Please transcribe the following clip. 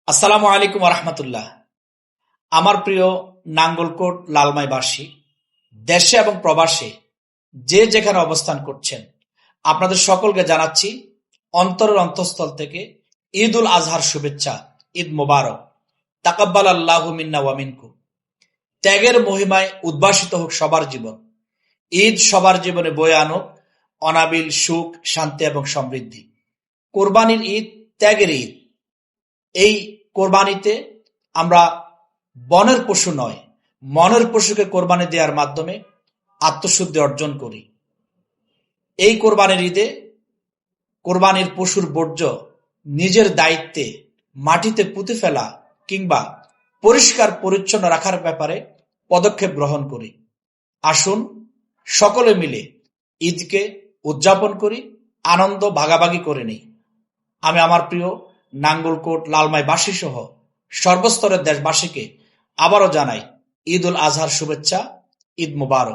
আসসালামু আলাইকুম রহমতুল্লাহ। আমার প্রিয় নাঙ্গলকোট লালমাইবাসী, দেশে এবং প্রবাসে যে যেখানে অবস্থান করছেন, আপনাদের সকলকে জানাচ্ছি অন্তরের অন্তঃস্থল থেকে ঈদ উল আজহার শুভেচ্ছা। ঈদ মোবারক। তাকাব্বাল আল্লাহু মিন্না ওয়া মিনকুম। ত্যাগের মহিমায় উদ্ভাসিত হোক সবার জীবন। ঈদ সবার জীবনে বয়ে আনুক অনাবিল সুখ, শান্তি এবং সমৃদ্ধি। কোরবানির ঈদ ত্যাগের ঈদ। এই কোরবানিতে আমরা বনের পশু নয়, মনের পশুকে কোরবানি দেওয়ার মাধ্যমে আত্মশুদ্ধি অর্জন করি। এই কোরবানির ঈদে কোরবানির পশুর বর্জ্য নিজের দায়িত্বে মাটিতে পুঁতে ফেলা কিংবা পরিষ্কার পরিচ্ছন্ন রাখার ব্যাপারে পদক্ষেপ গ্রহণ করি। আসুন সকলে মিলে ঈদকে উদযাপন করি, আনন্দ ভাগাভাগি করে নিই। আমি আমার প্রিয় নাঙ্গলকোট লালমাইবাসী সহ সর্বস্তরের দেশবাসীকে আবারও জানাই ঈদ উল আজহার শুভেচ্ছা। ঈদ মুবারক।